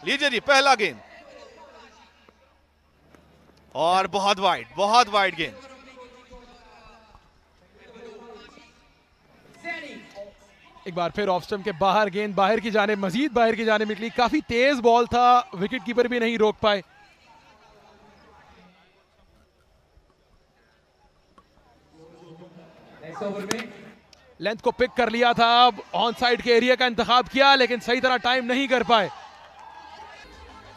लीजिए जी पहला गेंद और बहुत वाइड गेंद। एक बार फिर ऑफ स्टंप के बाहर गेंद बाहर की जाने, मजीद बाहर की जाने निकली। काफी तेज बॉल था, विकेट कीपर भी नहीं रोक पाए। लेंथ को पिक कर लिया था, अब ऑन साइड के एरिया का इंतखाब किया लेकिन सही तरह टाइम नहीं कर पाए।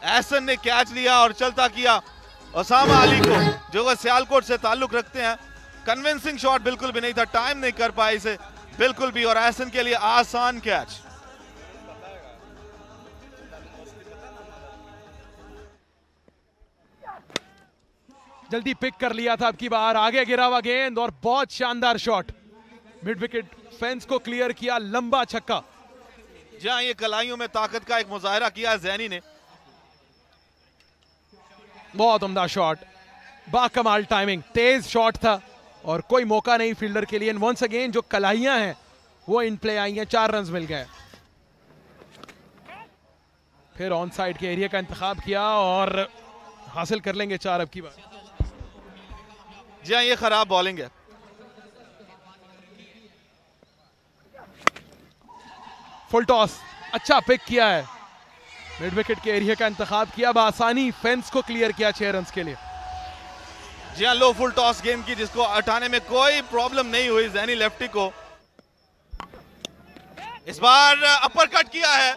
एहसन ने कैच लिया और चलता किया ओसामा अली को, जो वह सियालकोट से ताल्लुक रखते हैं। कन्विंसिंग शॉट बिल्कुल भी नहीं था, टाइम नहीं कर पाए इसे बिल्कुल भी, और एहसन के लिए आसान कैच। जल्दी पिक कर लिया था, अब की बार आगे गिरा हुआ गेंद और बहुत शानदार शॉट, मिड विकेट फेंस को क्लियर किया, लंबा छक्का। जहां ये कलाइयों में ताकत का एक मुजाहरा किया ज़ैनी ने। बहुत उम्दा शॉट, बाकमाल टाइमिंग, तेज शॉट था और कोई मौका नहीं फील्डर के लिए। वंस अगेन जो कलाइयां हैं वो इन प्ले आई हैं, 4 रन मिल गए। फिर ऑन साइड के एरिया का इंतखाब किया और हासिल कर लेंगे 4 अब की बार। जी हाँ, ये खराब बॉलिंग है। फुल टॉस अच्छा पिक किया है, मिड विकेट के एरिया का इंतखाब किया, आसानी फेंस को क्लियर किया 6 रन के लिए। जी हाँ, लो फुल टॉस गेंद की, जिसको हटाने में कोई प्रॉब्लम नहीं हुई ज़ैनी लेफ्टी को। इस बार अपर कट किया है,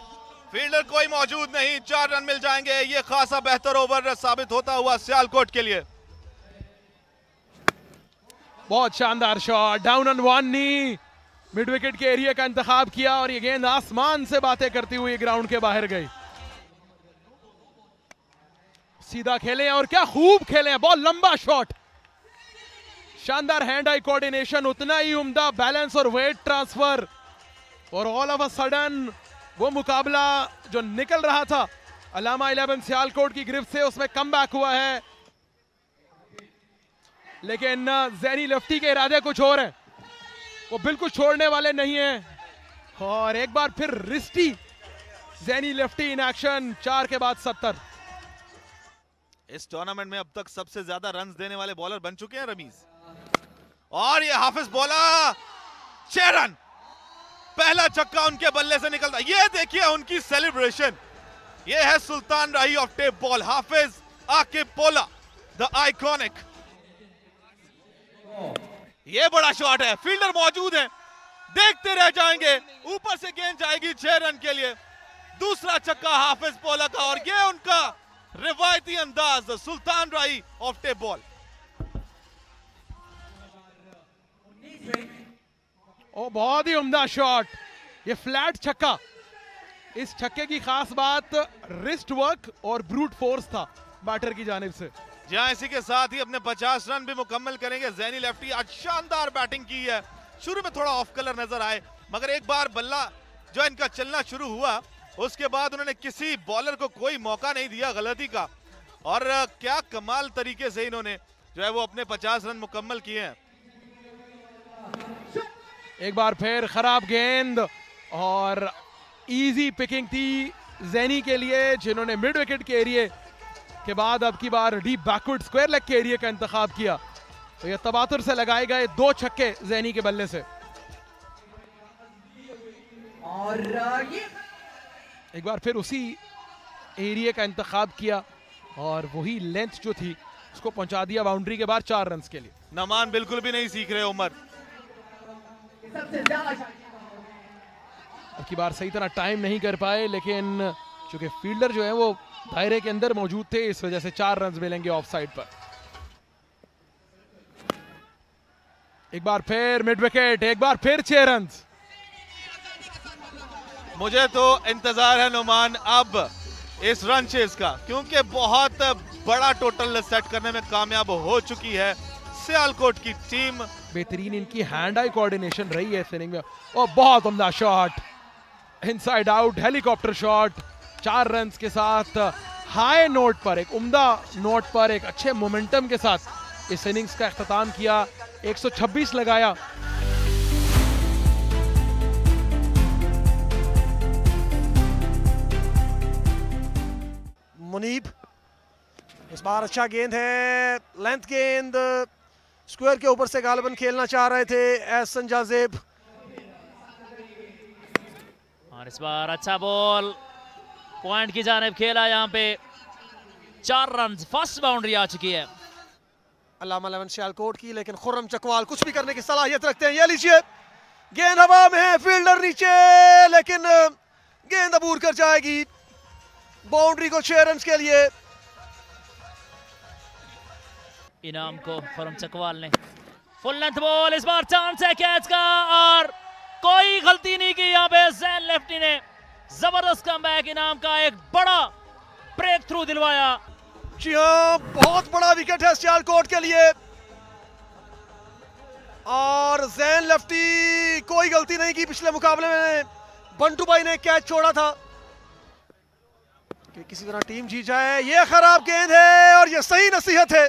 फील्डर कोई मौजूद नहीं, 4 रन मिल जाएंगे। ये खासा बेहतर ओवर साबित होता हुआ सियालकोट के लिए। बहुत शानदार shot, down on 1 knee, mid wicket के एरिया का इंतखाब किया और ये गेंद आसमान से बातें करती हुई ग्राउंड के बाहर गई। सीधा खेले और क्या खूब खेले, बहुत लंबा शॉट, शानदार हैंड आई कोऑर्डिनेशन, उतना ही उम्दा बैलेंस और वेट ट्रांसफर, और ऑल ऑफ अ सडन वो मुकाबला जो निकल रहा था अलामा 11 सियालकोट की गिरफ्त से, उसमें कमबैक हुआ है। लेकिन ज़ैनी लेफ्टी के इरादे कुछ और हैं, वो बिल्कुल छोड़ने वाले नहीं हैं। और एक बार फिर wristy Zaini lefty in action, 4 के बाद 70। इस टूर्नामेंट में अब तक सबसे ज्यादा रन देने वाले बॉलर बन चुके हैं रमीज, और ये हाफिज बोला 6 रन, पहला छक्का उनके बल्ले से निकलता। ये देखिए उनकी सेलिब्रेशन, ये है Sultan Rahi of tape ball, Hafiz Aqib पोला द आइकॉनिक। ये बड़ा शॉट है, फील्डर मौजूद है, देखते रह जाएंगे, ऊपर से गेंद जाएगी 6 रन के लिए। दूसरा छक्का हाफिज पोला का, और ये उनका रिवायती अंदाज सुल्तान राही ऑफ टेप बॉल। ओ बहुत ही उम्दा शॉट, ये फ्लैट छक्का। इस छक्के की खास बात रिस्ट वर्क और ब्रूट फोर्स था बैटर की जानिब से। जहां इसी के साथ ही अपने 50 रन भी मुकम्मल करेंगे ज़ैनी लेफ्टी। आज शानदार बैटिंग की है, शुरू में थोड़ा ऑफ कलर नजर आए, मगर एक बार बल्ला जो इनका चलना शुरू हुआ उसके बाद उन्होंने किसी बॉलर को कोई मौका नहीं दिया गलती का, और क्या कमाल तरीके से इन्होंने जो है वो अपने 50 रन मुकम्मल किए हैं। एक बार फिर खराब गेंद और इजी पिकिंग थी ज़ैनी के लिए, जिन्होंने मिड विकेट के एरिया के बाद अब की बार डीप बैकवर्ड स्क्वायर लेग के एरिया का इंतखाब किया। तो ये तबातुर से लगाए गए 2 छक्के ज़ैनी के बल्ले से। और एक बार फिर उसी एरिया का इंतखाब किया और वही लेंथ जो थी उसको पहुंचा दिया बाउंड्री के बाद 4 रन के लिए। नमान बिल्कुल भी नहीं सीख रहे उमर, अब की बार सही तरह टाइम नहीं कर पाए, लेकिन चूंकि फील्डर जो है वो दायरे के अंदर मौजूद थे, इस वजह से 4 रन मिलेंगे ऑफ साइड पर। एक बार फिर मिड विकेट, एक बार फिर 6 रन। मुझे तो इंतजार है नुमान अब इस रन चेस का, क्योंकि बहुत बड़ा टोटल सेट करने में कामयाब हो चुकी है सियालकोट की टीम। बेहतरीन इनकी हैंड आई कोऑर्डिनेशन रही है इस इनिंग में, और बहुत उम्दा shot, inside out helicopter shot. 4 run के साथ हाई नोट पर, एक उम्दा नोट पर, एक अच्छे मोमेंटम के साथ इस इनिंग्स का अख्ताम किया। 126 लगाया। मुनीब, इस बार अच्छा गेंद है, लेंथ गेंद, स्क्वायर के ऊपर से गालिबन खेलना चाह रहे थे एहसन जाजेब। और इस बार अच्छा बॉल पॉइंट की जानिब खेला, यहाँ पे 4 रन, फर्स्ट बाउंड्री आ चुकी है अल्लामा 11 सियालकोट की, लेकिन खुर्रम चकवाल कुछ भी करने की सलाहियत रखते हैं। ये लीजिए, गेंद हवा में है, फील्डर नीचे, लेकिन गेंद अबूर कर जाएगी। बाउंड्री को 6 रन के लिए। इनाम को खुर्रम चकवाल ने फुल लेंथ बॉल, इस बार चांस है कैच का और कोई गलती नहीं की यहाँ पे ज़ैन लेफ्टी ने। जबरदस्त कमबैक, इनाम का एक बड़ा ब्रेक थ्रू दिलवाया। जी हाँ, बहुत बड़ा विकेट है सियालकोट के लिए और ज़ैन लेफ्टी कोई गलती नहीं की। पिछले मुकाबले में बंटू भाई ने कैच छोड़ा था कि किसी तरह टीम जीत जाए। ये खराब गेंद है और ये सही नसीहत है।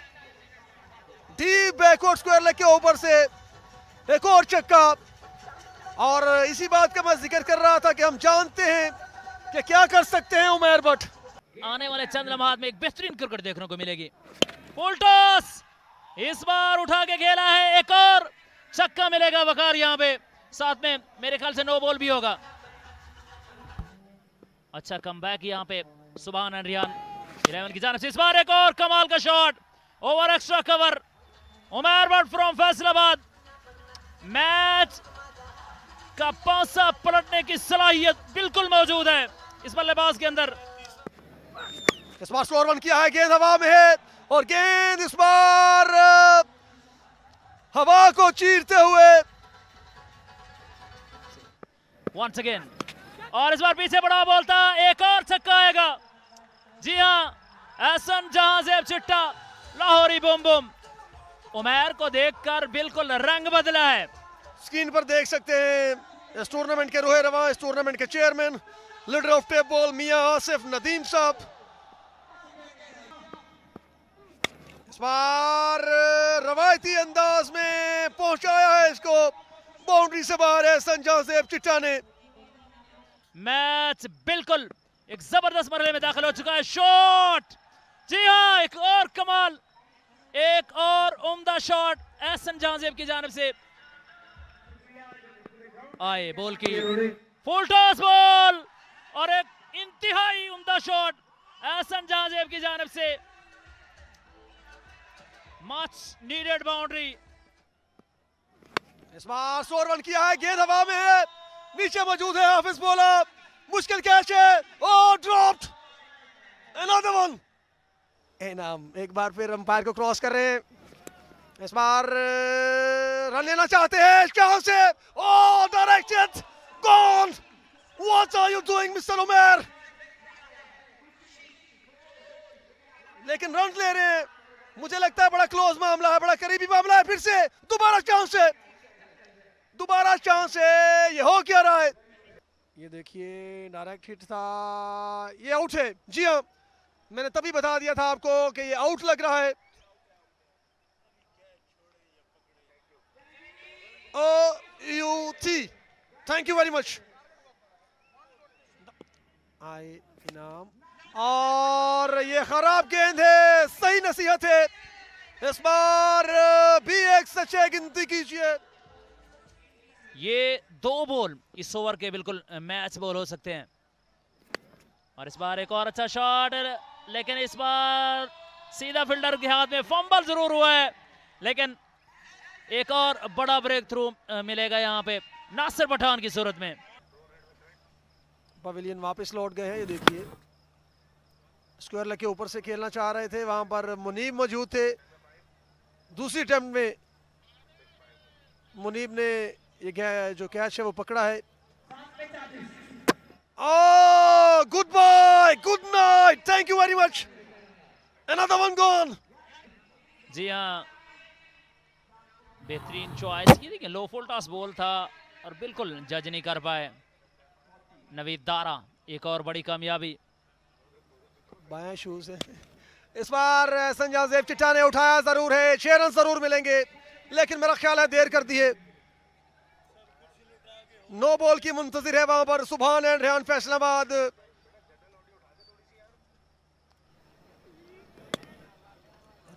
डीप बैकवर्ड स्क्वायर लेग के ऊपर से एक और छक्का। और इसी बात का मैं जिक्र कर रहा था कि हम जानते हैं कि क्या कर सकते हैं उमैर भट्ट। आने वाले चंद लम्हात में एक बेहतरीन क्रिकेट देखने को मिलेगी। फुल टॉस, इस बार उठा के खेला है, एक और छक्का मिलेगा वकार यहाँ पे, साथ में मेरे ख्याल से नो बॉल भी होगा। अच्छा कमबैक यहाँ पे सुभान एंड रियान 11 की जानिब से। इस बार एक और कमाल का shot, over extra cover, Umair Bhatt from Faisalabad. Match का पासा पलटने की सलाहियत बिल्कुल मौजूद है इस बल्लेबाज के अंदर। इस बार स्लोअर वन किया है, गेंद हवा में है और गेंद इस बार हवा को चीरते हुए वंस अगेन, और इस बार पीछे बड़ा बॉल था, एक और छक्का आएगा। जी हाँ, एहसन जहांजेब चिट्टा, लाहौरी बूम बूम। उमैर को देखकर बिल्कुल रंग बदला है। स्क्रीन पर देख सकते हैं इस टूर्नामेंट के रोहे रवा, इस टूर्नामेंट के chairman, leader of tape ball मियां आसिफ नदीम साहब। इस बार रवायती अंदाज में पहुंचाया है इसको, बाउंड्री से बाहर है संजाजेब चिट्टा ने। मैच बिल्कुल एक जबरदस्त मरहले में दाखिल हो चुका है। शॉट, जी हाँ, एक और कमाल, एक और उम्दा शॉट एहसन जहांजेब की जानिब से आए। बॉल की फुल टॉस बॉल और एक इंतहाई उम्दा शॉट एहसन जहांजेब की जानिब से। Much needed boundary. इस बार स्लोअर वन किया है, गेंद हवा में है, नीचे मौजूद है हाफिज बॉलर, मुश्किल कैच है, ओ ड्रॉप्ड, अनदर वन। इनाम एक बार फिर अंपायर को क्रॉस कर रहे हैं। इस बार रन लेना चाहते हैं, कहां से, oh directed, gone, what are you doing mister Umair. लेकिन रन ले रहे हैं, मुझे लगता है बड़ा क्लोज मामला है, बड़ा करीबी मामला है। फिर से दोबारा चांस है, दोबारा चांस है, ये हो क्या रहा है। ये देखिए डायरेक्ट हिट था, ये आउट है। जी हाँ, मैंने तभी बता दिया था आपको कि ये आउट लग रहा है। OUT, thank you very much. आई इनाम, और ये खराब गेंद है, सही नसीहत है। इस बार भी एक सच्चे गिनती कीजिए। ये 2 बॉल इस ओवर के बिल्कुल मैच बॉल हो सकते हैं। और इस बार एक और अच्छा शॉट, लेकिन इस बार सीधा फील्डर के हाथ में, फंबल जरूर हुआ है, लेकिन एक और बड़ा ब्रेक थ्रू मिलेगा यहाँ पे नासिर पठान की सूरत में। पवेलियन वापस लौट गए हैं, ये देखिए स्क्वायर लेग के ऊपर से खेलना चाह रहे थे, वहां पर मुनीब मौजूद थे। दूसरी अटेम्प्ट में मुनीब ने ये जो कैच है वो पकड़ा है। Oh, goodbye, good night, thank you very much. Another one gone. जी हाँ, बेहतरीन चॉइस की, देखिए लो फुल टॉस बॉल था और बिल्कुल जज नहीं कर पाए नवीद दारा। एक और बड़ी कामयाबी। बाएं शूज है। इस बार संजाजेब चिट्टा ने उठाया जरूर है, 6 रन जरूर मिलेंगे, लेकिन मेरा ख्याल है देर कर दी है। नो बॉल की मुंतजिर है वहां पर सुभान एंड रेहान फैसलाबाद।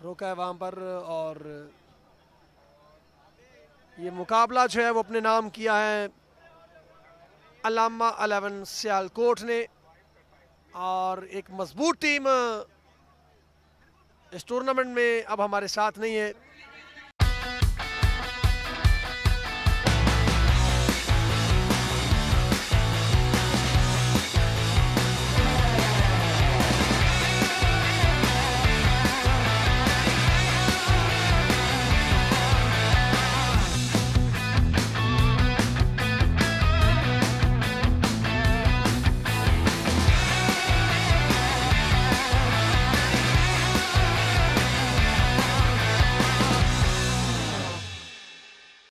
रोका है वहां पर, और ये मुकाबला जो है वो अपने नाम किया है अलामा 11 सियालकोट ने। और एक मजबूत टीम इस टूर्नामेंट में अब हमारे साथ नहीं है।